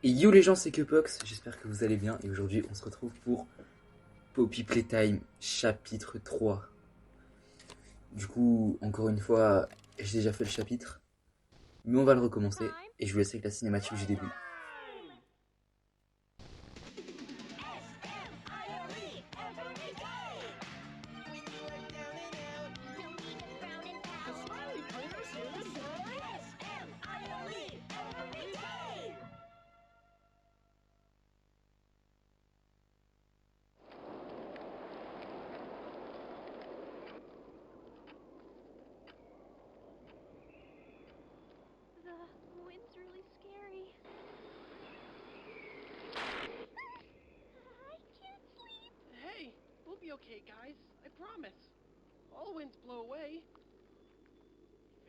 Et yo les gens, c'est Kepox, j'espère que vous allez bien et aujourd'hui on se retrouve pour Poppy Playtime chapitre 3. Du coup, encore une fois, j'ai déjà fait le chapitre, mais on va le recommencer et je vous laisse avec la cinématique du début. The wind's really scary. I can't sleep. Hey, we'll be okay, guys. I promise. All winds blow away.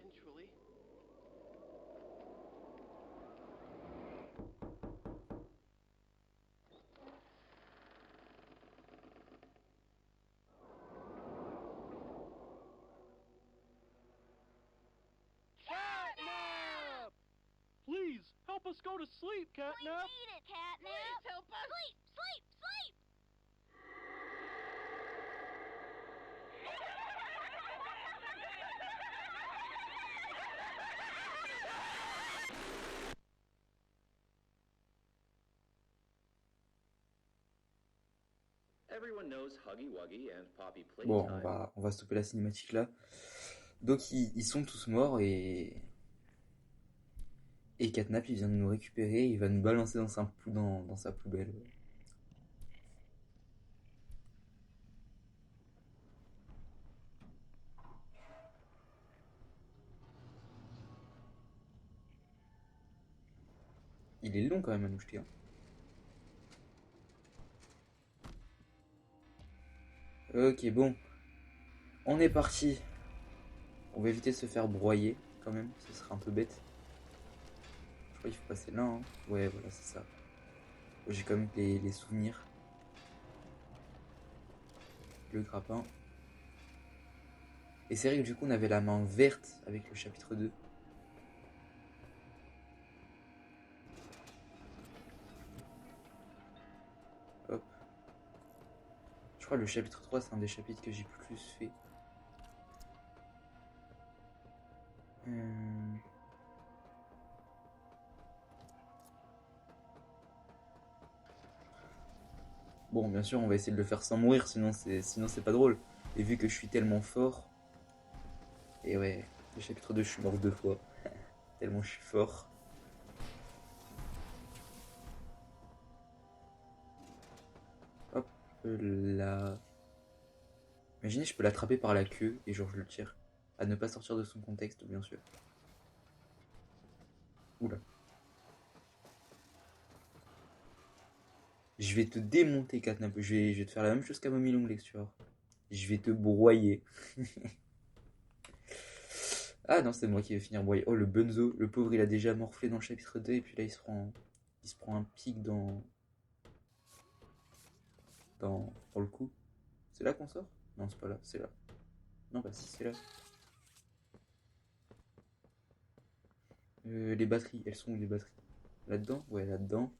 Eventually. Catnap! Please, help us go to sleep, Catnap! We need it, Catnap. Please help us! Sleep, sleep, sleep. Everyone knows Huggy Wuggy and Poppy Bon, Playtime. on va stopper la cinématique là. Donc ils sont tous morts et Catnap il vient de nous récupérer, il va nous balancer dans sa poubelle. Il est long quand même à nous jeter. Hein. Ok, bon. On est parti. On va éviter de se faire broyer quand même, ce serait un peu bête. Je crois qu'il faut passer là. Hein. Ouais, voilà, c'est ça. J'ai quand même les souvenirs. Le grappin. Et c'est vrai que du coup on avait la main verte avec le chapitre 2. Hop. Je crois que le chapitre 3 c'est un des chapitres que j'ai plus fait. Bon, bien sûr, on va essayer de le faire sans mourir, sinon c'est pas drôle. Et vu que je suis tellement fort. Et ouais, le chapitre 2, je suis mort 2 fois. Tellement je suis fort. Hop là. Imaginez, je peux l'attraper par la queue et genre je le tire. À ne pas sortir de son contexte, bien sûr. Oula. Je vais te démonter, Catnap. Je vais te faire la même chose qu'à Mommy Long Legs, tu vois. Je vais te broyer. Ah non, c'est moi qui vais finir broyer. Oh, le Bunzo. Le pauvre, il a déjà morflé dans le chapitre 2 et puis là, il se prend un pic dans le cou. C'est là qu'on sort? Non, c'est pas là, c'est là. Non, bah si, c'est là. Les batteries, elles sont où les batteries? Là-dedans? Ouais, là-dedans.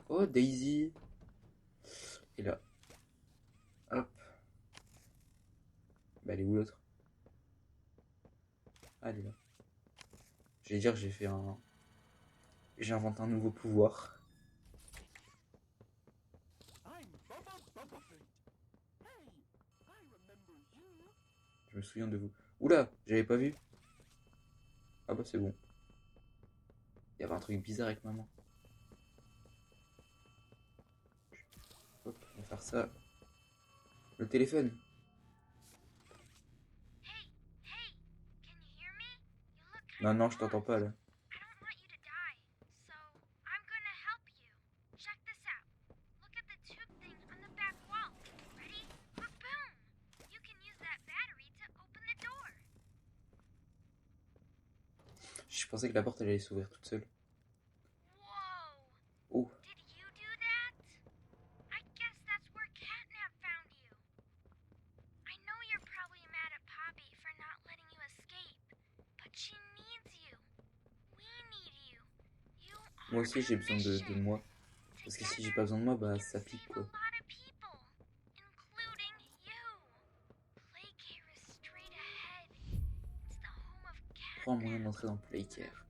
Oh, Daisy. Et là. Hop. Bah, elle est où l'autre? Ah, elle est là. J'allais dire, j'ai inventé un nouveau pouvoir. Je me souviens de vous. Oula, j'avais pas vu. Ah bah c'est bon. Il y avait un truc bizarre avec maman. Hop, on va faire ça. Le téléphone. Hey, hey, can you hear me? You look Non, kind non, of je t'entends lost. pas là. I don't want you to die, so I'm gonna help you. Check this out. Look at the tube thing on the back wall. Ready? Boom! You can use that battery to open the door. Je pensais que la porte elle allait s'ouvrir toute seule. Whoa! Oh, Did you do that? I guess that's where Catnap found you. I know you're probably mad at Poppy for not letting you escape, but she needs you. We need you. You Moi aussi j'ai besoin de moi. Parce que si j'ai pas besoin de moi, bah ça pique quoi. Prends un moyen d'entrer dans Playcare.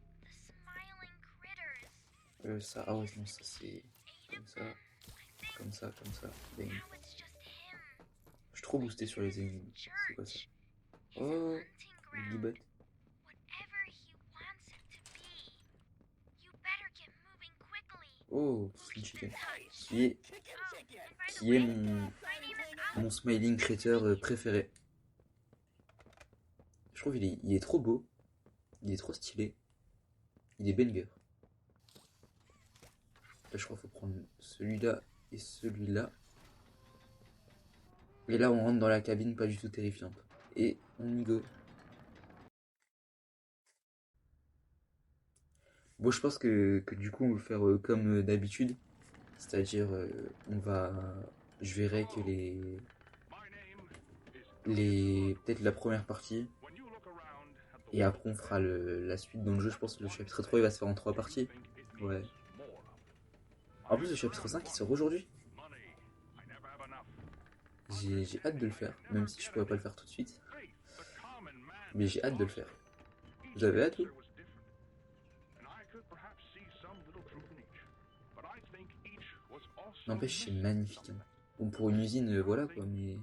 Ça, ah ouais, non, ça c'est comme ça, comme ça, comme ça. Bang. Je suis trop boosté sur les ennemis. C'est quoi ça? Oh, le Gibot. Oh, King Chicken. Qui est mon smiling creature préféré. Je trouve il est trop beau. Il est trop stylé. Il est banger. Là, je crois qu'il faut prendre celui-là et celui-là. Et là, on rentre dans la cabine pas du tout terrifiante. Et on y go. Bon, je pense que du coup, on va faire comme d'habitude. C'est-à-dire, je verrai que peut-être la première partie. Et après, on fera la suite dans le jeu. Je pense que le chapitre 3, il va se faire en 3 parties. Ouais. En plus, le chapitre 5, il sort aujourd'hui. J'ai hâte de le faire, même si je pourrais pas le faire tout de suite. Mais j'ai hâte de le faire. Vous avez hâte, vous? N'empêche, c'est magnifique. Hein. Bon, pour une usine, voilà quoi, mais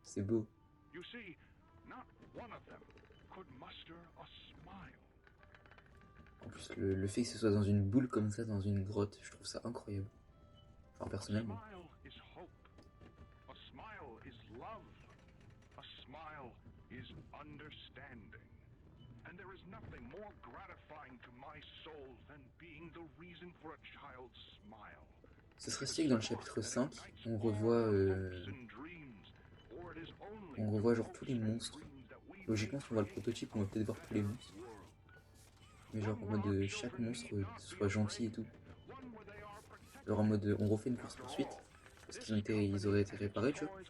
c'est beau. En plus, le fait que ce soit dans une boule comme ça, dans une grotte, je trouve ça incroyable. Enfin, personnellement. And there is nothing more gratifying to my soul than being the reason for a child's smile. Ce serait stylé que dans le chapitre 5, on revoit genre tous les monstres. Logiquement, si on voit le prototype, on va peut-être voir tous les monstres. Mais genre en mode chaque monstre soit gentil et tout. Genre en mode on refait une course poursuite. Parce qu'ils auraient été réparés, tu vois.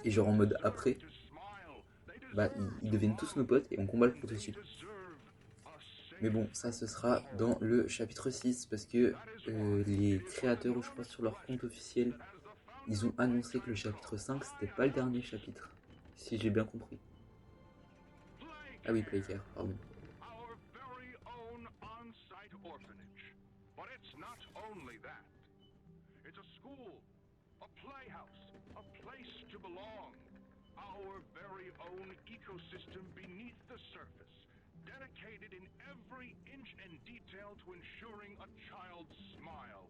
Et genre en mode après, bah ils deviennent tous nos potes et on combat le prototype. Mais bon, ça ce sera dans le chapitre 6 parce que les créateurs, je crois sur leur compte officiel, ils ont annoncé que le chapitre 5 c'était pas le dernier chapitre, si j'ai bien compris. Ah oui, Playcare, pardon. Our very own ecosystem beneath the surface, dedicated in every inch and detail to ensuring a child's smile.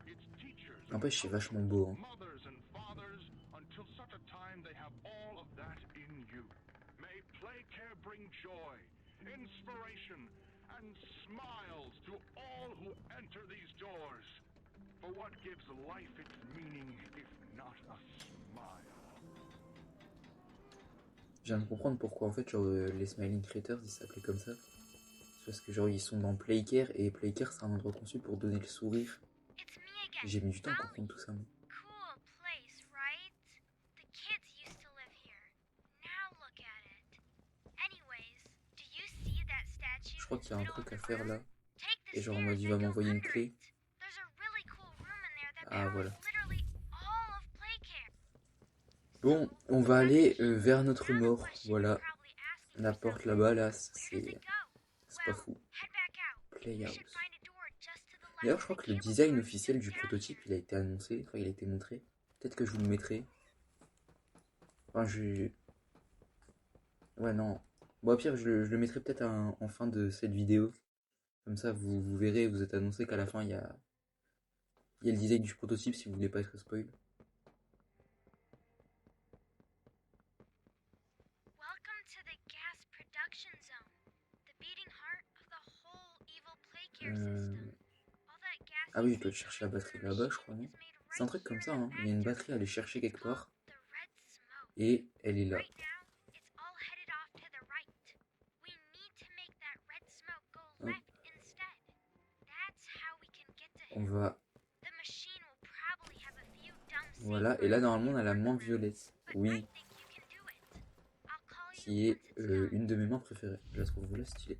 Its teachers, N'empêche, c'est vachement beau. Hein. Mothers and fathers, until such a time they have all of that in you. May Playcare bring joy, inspiration, and smiles to all who enter these doors. For what gives life its meaning if not a smile? Je viens de comprendre pourquoi en fait genre, les Smiling Creators ils s'appelaient comme ça. C'est parce que genre ils sont dans Playcare et Playcare c'est un endroit conçu pour donner le sourire. J'ai mis du temps à comprendre tout ça. Moi. Je crois qu'il y a un truc à faire là. Et genre en mode il va m'envoyer une clé. Ah voilà. Bon, on va aller vers notre mort, voilà. La porte là-bas, là, c'est pas fou. Playhouse. D'ailleurs, je crois que le design officiel du prototype, il a été annoncé, enfin, il a été montré. Peut-être que je vous le mettrai. Enfin, ouais, non. Bon, au pire, je le mettrai peut-être en fin de cette vidéo. Comme ça, vous verrez, vous êtes annoncé qu'à la fin, il y a le design du prototype si vous voulez pas être spoil. Ah oui, je dois chercher la batterie là-bas, je crois, non? C'est un truc comme ça, hein. Il y a une batterie à aller chercher quelque part. Et elle est là. Hop. On va... Voilà, et là normalement on a la main violette. Oui. Qui est une de mes mains préférées. Je la trouve voilà stylée.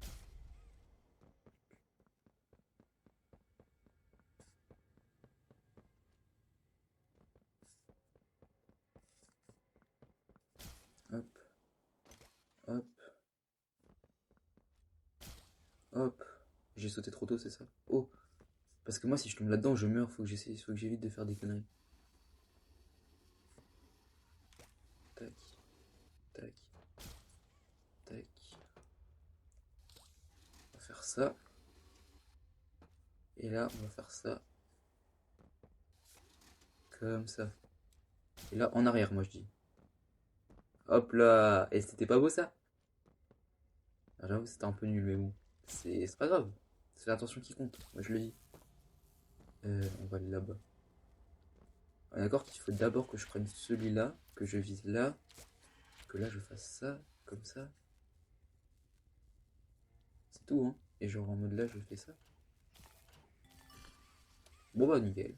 J'ai sauté trop tôt, c'est ça? Oh, parce que moi, si je tombe là-dedans, je meurs. Faut que j'évite de faire des conneries. Tac, tac, tac. On va faire ça. Et là, on va faire ça. Comme ça. Et là, en arrière, moi, je dis. Hop là. Et c'était pas beau, ça? Ah, j'avoue, c'était un peu nul, mais bon. C'est pas grave. C'est l'intention qui compte. Moi, je le dis. On va aller là-bas. On est d'accord qu'il faut d'abord que je prenne celui-là, que je vise là, que là je fasse ça, comme ça. C'est tout, hein. Et genre en mode là, je fais ça. Bon bah nickel.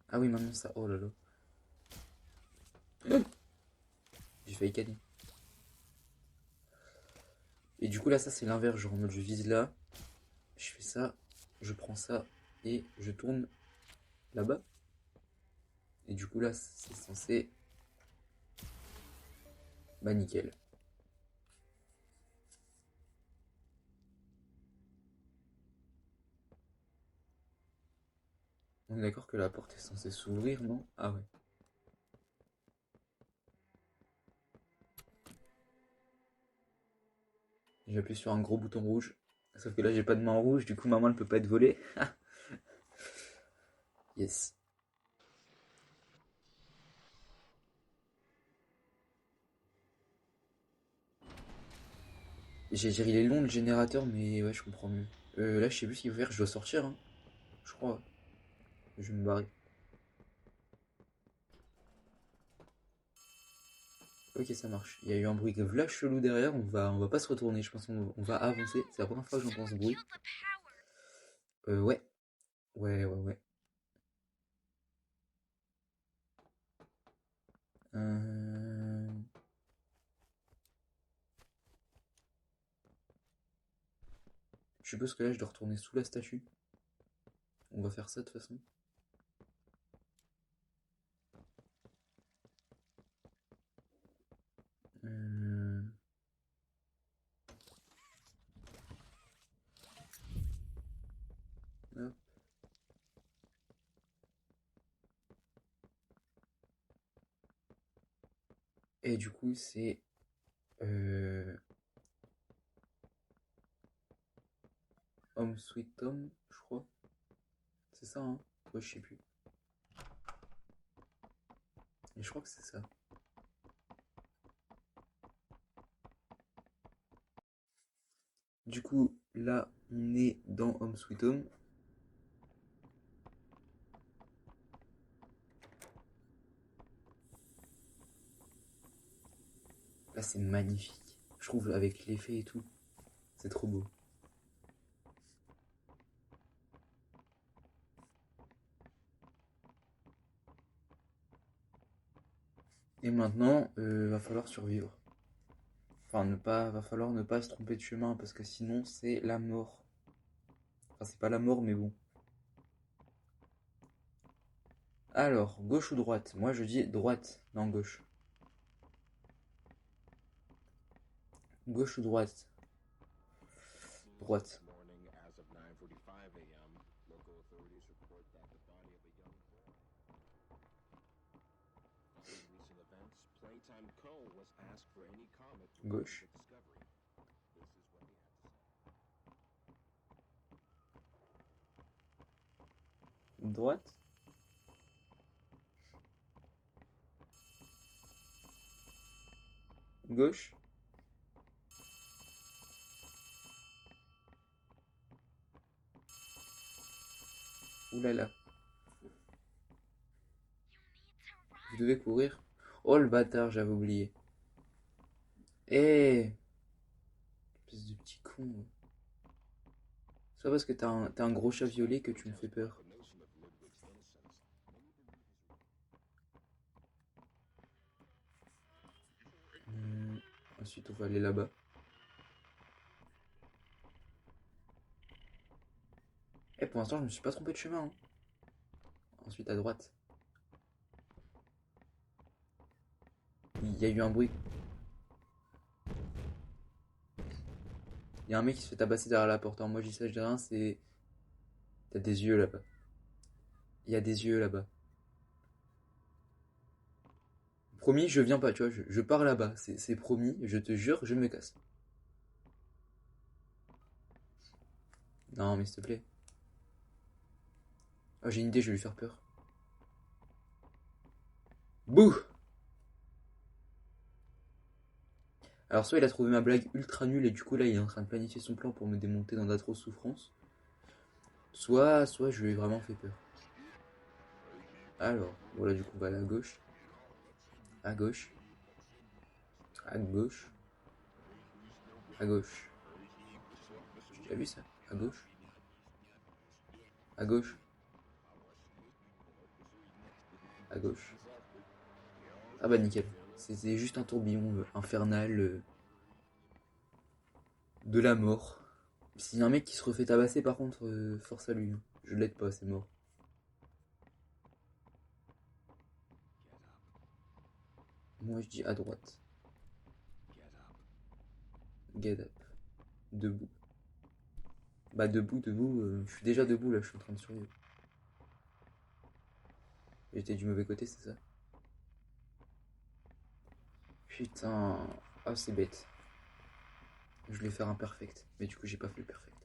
Ah oui, maintenant ça. Oh là là. J'ai failli canner. Et du coup là, ça c'est l'inverse. Genre en mode je vise là, je fais ça, je prends ça et je tourne là-bas. Et du coup là, c'est censé. Bah nickel. On est d'accord que la porte est censée s'ouvrir, non? Ah ouais. J'appuie sur un gros bouton rouge. Sauf que là, j'ai pas de main rouge, du coup, ma main ne peut pas être volée. Yes. J'ai dire, il est long le générateur, mais ouais, je comprends mieux. Là, je sais plus ce qu'il faut faire, je dois sortir, hein. Je crois. Je vais me barrer. Ok, ça marche. Il y a eu un bruit v'là chelou derrière, on va pas se retourner, je pense qu'on va avancer. C'est la première fois que j'entends ce Someone bruit. killed the power. Ouais. Ouais. Euh... Je suppose que là, je dois retourner sous la statue. On va faire ça de toute façon. Euh... Hop. Et du coup, c'est... Home Sweet Home, je crois. C'est ça, hein? Ouais, je sais plus. Mais je crois que c'est ça. Du coup, là, on est dans Home Sweet Home. Là, c'est magnifique. Je trouve, avec l'effet et tout. C'est trop beau. Et maintenant, va falloir survivre. Enfin, va falloir ne pas se tromper de chemin parce que sinon, c'est la mort. Enfin, c'est pas la mort, mais bon. Alors, gauche ou droite? Moi, je dis droite, non gauche. Gauche ou droite? Droite. Morning, as of 9:45 a.m., local authorities report that the body of a young boy. Following recent events, Playtime Co. was asked for any comment regarding Gauche. the discovery. This is what they had to say. Droite? Gauche? Ouh là là. You need to Vous run. devez courir. Oh le bâtard, j'avais oublié. Eh, espèce de petit con. C'est pas parce que t'as un gros chat violet que tu me fais peur. The notion of Ludwig's innocence. Many believe his Ensuite, on va aller là-bas. Eh, pour l'instant, je me suis pas trompé de chemin, hein. Ensuite, à droite. Il y a eu un bruit. Il y a un mec qui se fait tabasser derrière la porte. Alors moi, je dis ça, je dis rien, c'est... T'as des yeux là-bas. Il y a des yeux là-bas. Promis, je viens pas, tu vois, je pars là-bas. C'est promis, je te jure, je me casse. Non, mais s'il te plaît. Oh, j'ai une idée, je vais lui faire peur. Bouh! Alors soit il a trouvé ma blague ultra nulle et du coup là il est en train de planifier son plan pour me démonter dans d'atroces souffrances. Soit je lui ai vraiment fait peur. Alors, voilà du coup on va aller à gauche. À gauche. À gauche. À gauche. J'ai déjà vu ça. À gauche. À gauche. À gauche. Ah bah nickel. C'était juste un tourbillon infernal de la mort. S'il y a un mec qui se refait tabasser par contre, force à lui. Hein. Je l'aide pas, c'est mort. Moi je dis à droite. Get up. Debout. Bah debout, je suis déjà debout là, je suis en train de survivre. J'étais du mauvais côté, c'est ça? Putain. Ah c'est bête. Je voulais faire un perfect, mais du coup j'ai pas fait le perfect.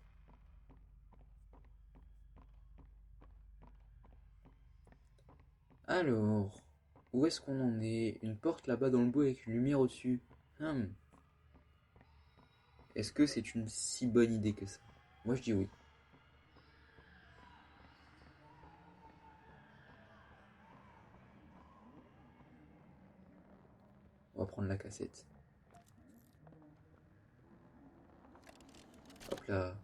Alors, où est-ce qu'on en est? Une porte là-bas dans le bois avec une lumière au-dessus. Est-ce que c'est une si bonne idée que ça? Moi je dis oui. On va prendre la cassette. Hop là.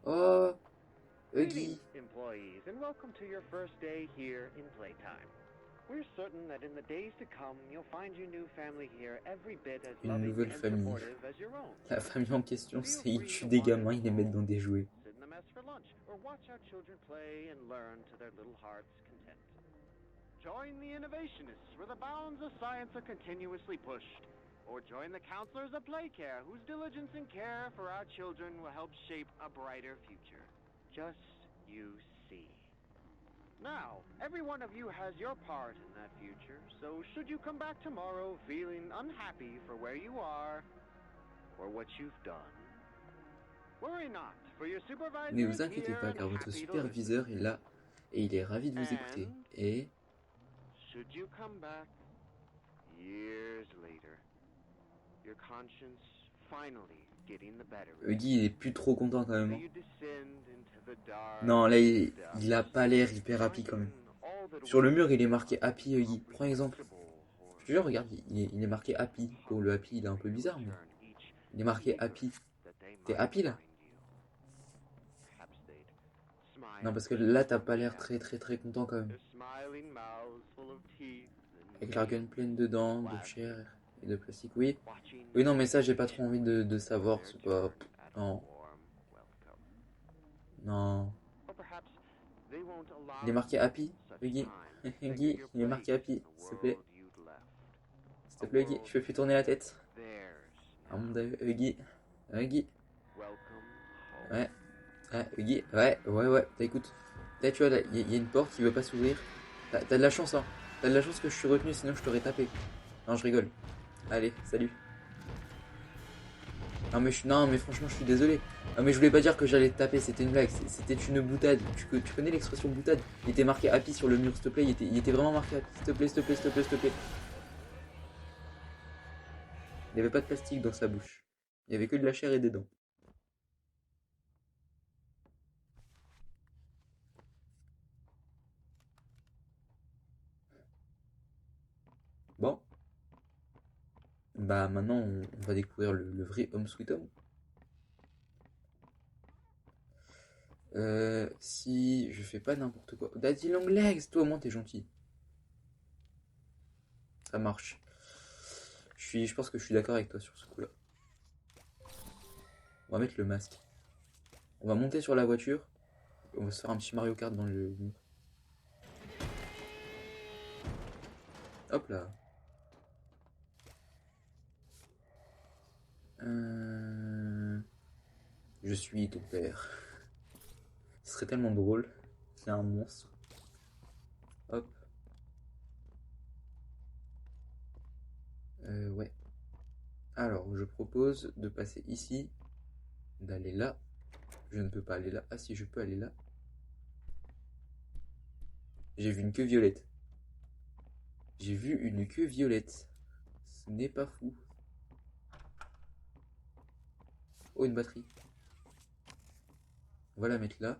Oh, Huggy. Greetings, employees, and welcome to your first day here in Playtime. We're certain that in the days to come, you'll find your new family here every bit as Une loving nouvelle and famille. supportive as your own. La famille en question, c'est ils tuent des gamins, ils les mettent dans des jouets. Sit in the mess for lunch, or watch our children play and learn to their little hearts' content. Join the innovationists where the bounds of science are continuously pushed. Or join the counselors of Playcare whose diligence and care for our children will help shape a brighter future. Just you see. Now, every one of you has your part in that future, so should you come back tomorrow feeling unhappy for where you are or what you've done, worry not, for your supervisor Ne is vous inquiétez here pas, and car votre happy to superviseur est là et il est ravi de vous écouter. Et should you come back years later, your conscience finally getting the better of Huggy, il est plus trop content quand même. you, Hein. you descend into the dark Non, là, il a depths, pas l'air hyper happy quand même. finding all that Sur le we mur, il est marqué Happy Huggy. Prends exemple. or Je te jure, regarde, il est marqué Happy. Bon, le Happy, il est un peu bizarre, mais each il est marqué Happy. that they T'es might happy là? find you. Perhaps they'd smile Non, parce que là, t'as pas l'air très content quand même. their smiling mouths full of teeth and Avec la gun pleine de dents, de laughter, chair et de plastique. Oui. watching Oui, non, mais ça, j'ai pas trop envie de savoir. their C'est pas. turn at a Non. warm welcome. Non. Or perhaps they won't allow Il est marqué Happy, such Huggy. time to Huggy, think of il est your marqué place Happy, in the s'il te plaît. world you'd left. S'il te plaît, Huggy. Je peux plus tourner la tête. Theirs Un now. monde à Huggy. Huggy. Welcome home. Ouais. Ouais, Huggy. Ouais. T'as écoute. Là, tu vois, là, il y a une porte qui veut pas s'ouvrir. T'as de la chance, hein. T'as de la chance que je suis retenu, sinon je t'aurais tapé. Non, je rigole. Allez, salut. Non, mais franchement, je suis désolé. Non, mais je voulais pas dire que j'allais te taper, c'était une blague. C'était une boutade. Tu connais l'expression boutade? Il était marqué Happy sur le mur, s'il te plaît. Il était vraiment marqué Happy. S'il te plaît. Il n'y avait pas de plastique dans sa bouche. Il y avait que de la chair et des dents. Bon. Bah maintenant, on va découvrir le vrai Home Sweet Home. Si je fais pas n'importe quoi. Daddy Longlegs, toi au moins t'es gentil. Ça marche. Je pense que je suis d'accord avec toi sur ce coup-là. On va mettre le masque. On va monter sur la voiture. On va se faire un petit Mario Kart dans le mur. Hop là. Je suis ton père. Ce serait tellement drôle qu'il y a un monstre. Hop. Ouais. Alors, je propose de passer ici, d'aller là. Je ne peux pas aller là. Ah si, je peux aller là. J'ai vu une queue violette. J'ai vu une queue violette. Ce n'est pas fou. Oh, une batterie. On va la mettre là.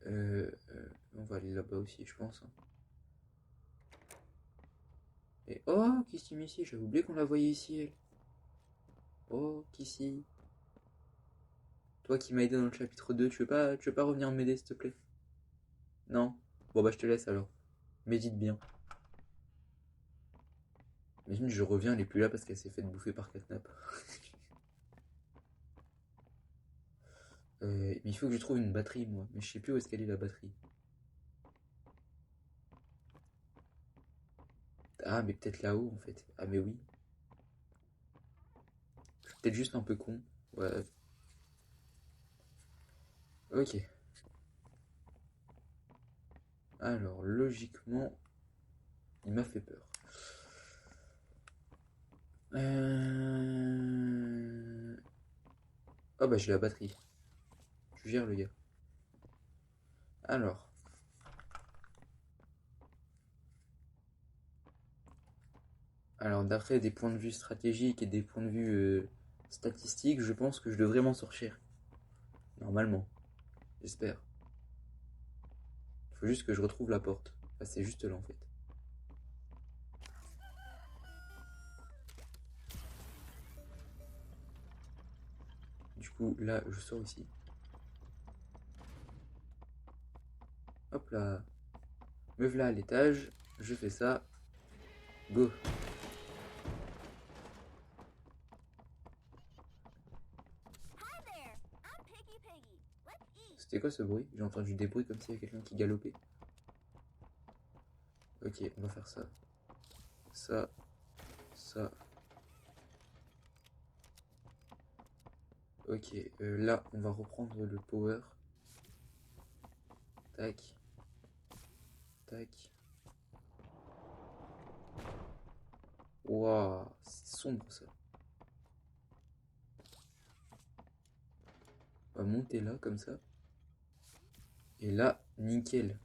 On va aller là-bas aussi, je pense. Et oh, Kissy Missy, j'avais oublié qu'on la voyait ici, elle. Oh, Kissy. Toi qui m'as aidé dans le chapitre 2, tu veux pas revenir m'aider, s'il te plaît? Non? Bon, bah, je te laisse alors. Médite bien. Imagine, je reviens, elle est plus là parce qu'elle s'est faite bouffer par Catnap. Mais il faut que je trouve une batterie, moi. Mais je sais plus où est-ce qu'elle est, la batterie. Ah, mais peut-être là-haut, en fait. Ah, mais oui. Je suis peut-être juste un peu con. Ouais. Ok. Alors, logiquement, il m'a fait peur. Oh bah j'ai la batterie. Je gère le gars. Alors. Alors d'après des points de vue stratégiques et des points de vue statistiques, je pense que je devrais m'en sortir. Normalement. J'espère. Il faut juste que je retrouve la porte. Enfin, c'est juste là en fait. Du coup, là, je sors ici. Hop là. Me voilà à l'étage. Je fais ça. Go. Hi there, I'm Piggy Piggy. Let's eat. C'était quoi ce bruit? J'ai entendu des bruits comme s'il y avait quelqu'un qui galopait. Ok, on va faire ça. Ça. Ça. Ok, là, on va reprendre le power. Tac. Tac. Waouh, c'est sombre ça. On va monter là, comme ça. Et là, nickel.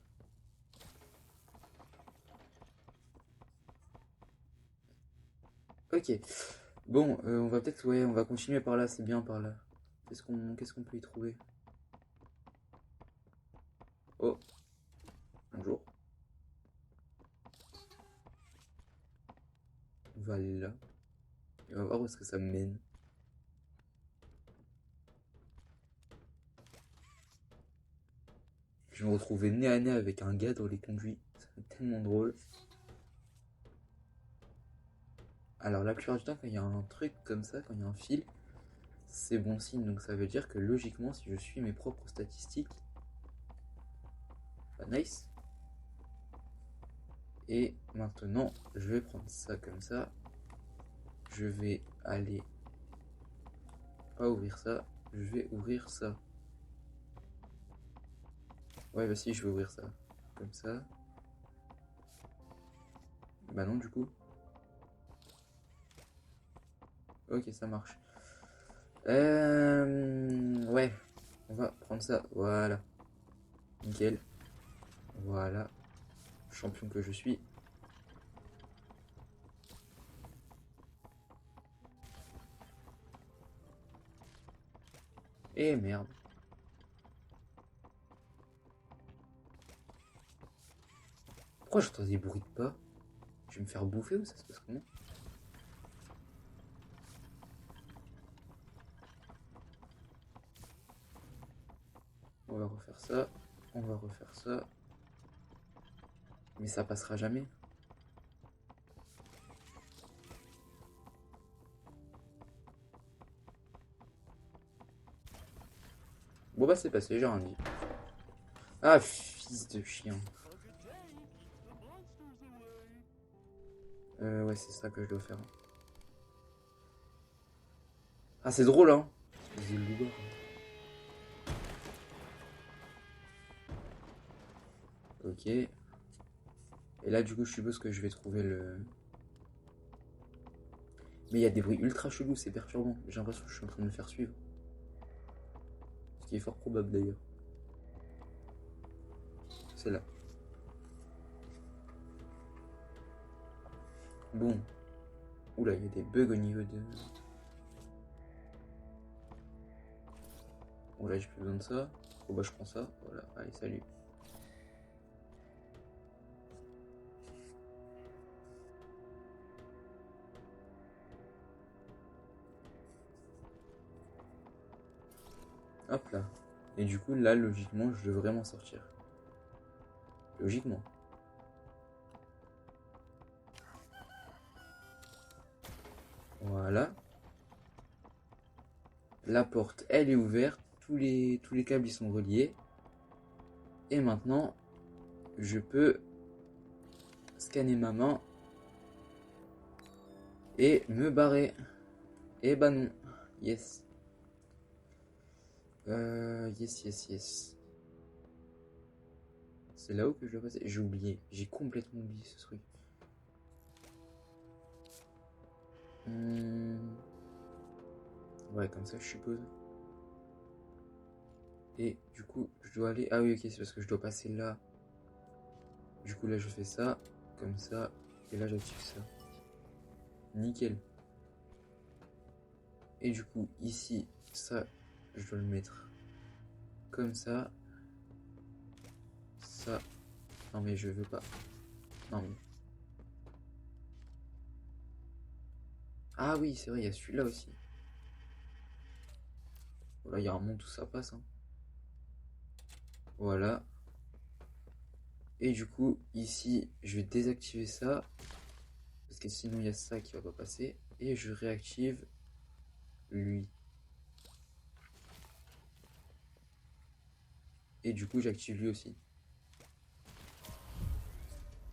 Ok. Bon, on va peut-être, ouais, on va continuer par là, c'est bien par là. Qu'est-ce qu'on peut y trouver? Oh, bonjour. On va aller là. Et on va voir où est-ce que ça me mène. Je vais me retrouver nez à nez avec un gars dans les conduits. Ça va être tellement drôle. Alors la plupart du temps, quand il y a un truc comme ça, quand il y a un fil, c'est bon signe. Donc ça veut dire que logiquement, si je suis mes propres statistiques, bah nice. Et maintenant, je vais prendre ça comme ça. Je vais aller... Pas ouvrir ça. Je vais ouvrir ça. Ouais, bah si, je vais ouvrir ça. Comme ça. Bah non, du coup. Ok, ça marche. Ouais. On va prendre ça. Voilà. Nickel. Voilà. Champion que je suis. Et merde. Pourquoi j'entends des bruits de pas? Je vais me faire bouffer ou ça se passe comment? On va refaire ça. On va refaire ça. Mais ça passera jamais. Bon bah c'est passé, j'ai rien dit. Ah, fils de chien. Ouais, c'est ça que je dois faire. Ah, c'est drôle, hein. Fils de loupard. Ok. Et là, du coup, je suppose que je vais trouver le... Mais il y a des bruits ultra chelous, c'est perturbant. J'ai l'impression que je suis en train de me faire suivre. Ce qui est fort probable d'ailleurs. C'est là. Bon. Oula, il y a des bugs au niveau de... Oula, j'ai plus besoin de ça. Oh bah je prends ça. Voilà, allez, salut. Hop là. Et du coup, là, logiquement, je devrais m'en sortir. Logiquement. Voilà. La porte, elle est ouverte. Tous les câbles, ils sont reliés. Et maintenant, je peux scanner ma main et me barrer. Et bah non. Yes. Yes. C'est là-haut que je dois passer. J'ai oublié. J'ai complètement oublié ce truc. Ouais, comme ça, je suppose. Et du coup, je dois aller... Ah oui, ok, c'est parce que je dois passer là. Du coup, là, je fais ça. Comme ça. Et là, j'active ça. Nickel. Et du coup, ici, ça, je dois le mettre comme ça. Ça. Non, mais je veux pas. Non, mais... Ah oui, c'est vrai, il y a celui-là aussi. Voilà, il y a un monde où ça passe. Hein. Voilà. Et du coup, ici, je vais désactiver ça. Parce que sinon, il y a ça qui va pas passer. Et je réactive lui. Et du coup, j'active lui aussi.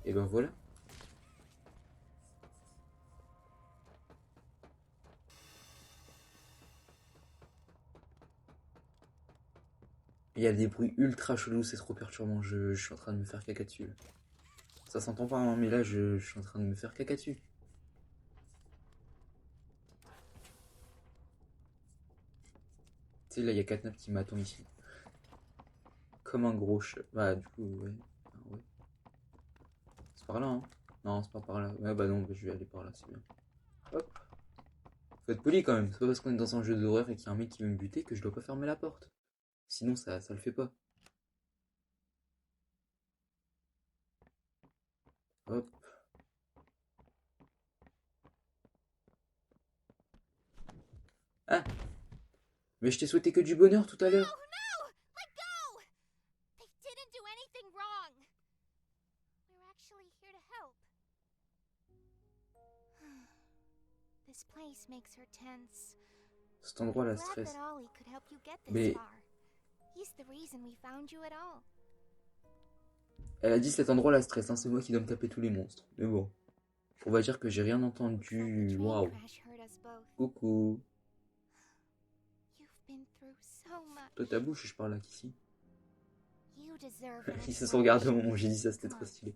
Et ben voilà. Il y a des bruits ultra chelous, c'est trop perturbant. Je suis en train de me faire caca dessus. Là. Ça s'entend pas, hein, mais là, je suis en train de me faire caca dessus. Tu sais, là, il y a Catnap qui m'attend ici. Comme un gros chat. Bah, du coup, ouais. Ah, ouais. C'est par là, hein. Non, c'est pas par là. Ouais, bah non, bah, je vais aller par là, c'est bien. Hop. Faut être poli quand même. C'est pas parce qu'on est dans un jeu d'horreur et qu'il y a un mec qui veut me buter que je dois pas fermer la porte. Sinon, ça le fait pas. Hop. Ah! Mais je t'ai souhaité que du bonheur tout à l'heure. No! Let go! They didn't do anything wrong. We're actually here to help. This place makes her tense. Cet endroit la Glad stresse. that Ollie could help you get this Mais far. He's the reason we found you at all. elle a dit cet endroit la stresse, hein. C'est moi qui dois me taper tous les monstres. Mais bon. On va dire que j'ai rien entendu. Waouh. Coucou. Toi ta bouche, je parle là qu'ici. Ils se sont regardés au moment où j'ai dit ça, c'était trop stylé.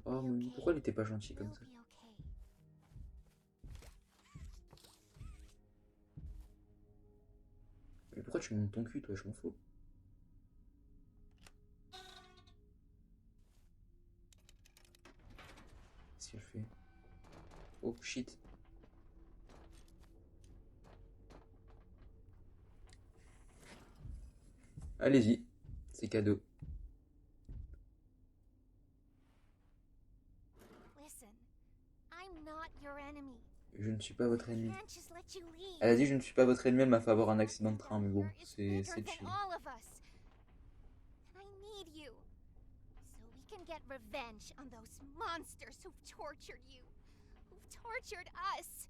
Oh, mais pourquoi elle était pas gentille comme ça? Mais pourquoi tu montes ton cul, toi? Je m'en fous. Qu'est-ce qu'elle fait? Oh shit. Allez-y, c'est cadeau. Je ne suis pas votre ennemi. Elle a dit je ne suis pas votre ennemi, elle m'a fait avoir un accident de train, mais bon, c'est chill. Get revenge on those monsters who've tortured you, who've tortured us.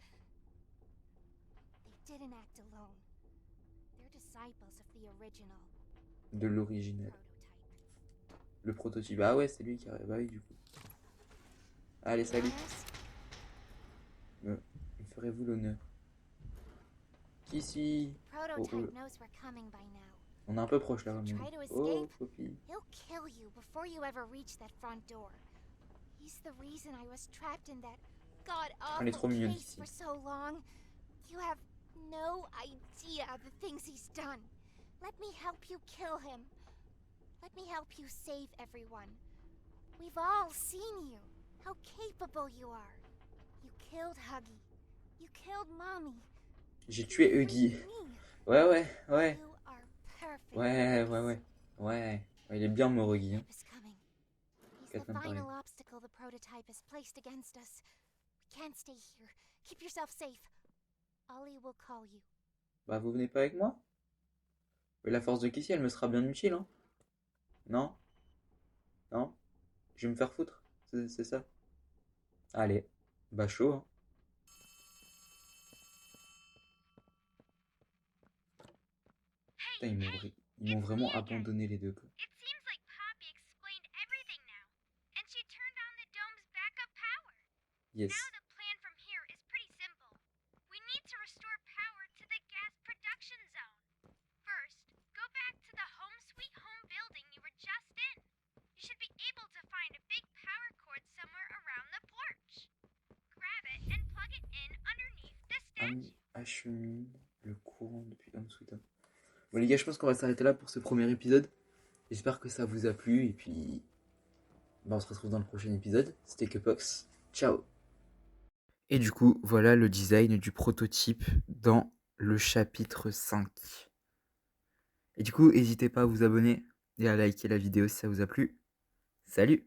They didn't act alone. They're disciples of the original. De l'original. Le prototype. Ah ouais, c'est lui qui arrive. Bah oui, du coup. Allez, salut. Me ferez-vous l'honneur? Qui suis? Prototype oh. knows we're coming by now. On est un peu proche là, Try Ramon. to Oh, escape. Poppy. He'll kill you before you ever reach that front door. He's the reason I was trapped in that Elle est trop god-awful mignonne case ici. for so long. You have no idea the things he's done. Let me help you kill him. Let me help you save everyone. We've all seen you. How capable you are. You killed Huggy. You killed Mommy. J'ai tué You Huggy. freed me. Ouais. You are perfect. Ouais. Il est bien mort, Huggy. Hein. Is coming. He's the Catman final pareil. obstacle the prototype has placed against us. We can't stay here. Keep yourself safe. Ollie will call you. Bah, vous venez pas avec moi? Mais la force de Casey, elle me sera bien utile, hein. Non? Non? Je vais me faire foutre. C'est ça? Allez. Bah, chaud, hein. Putain, ils m'ont vraiment abandonné les deux, quoi. It seems like Poppy explained everything now, and she turned on the dome's backup power. Yes. Now the plan from here is pretty simple. We need to restore power to the gas production zone. First, go back to the home sweet home building you were just in. You should be able to find a big power cord somewhere around the porch. Grab it and plug it in underneath the statue. Achemine le courant depuis Home Sweet Home. Bon les gars, je pense qu'on va s'arrêter là pour ce premier épisode. J'espère que ça vous a plu et puis bah, on se retrouve dans le prochain épisode. C'était Cupox. Ciao. Et du coup, voilà le design du prototype dans le chapitre 5. Et du coup, n'hésitez pas à vous abonner et à liker la vidéo si ça vous a plu. Salut!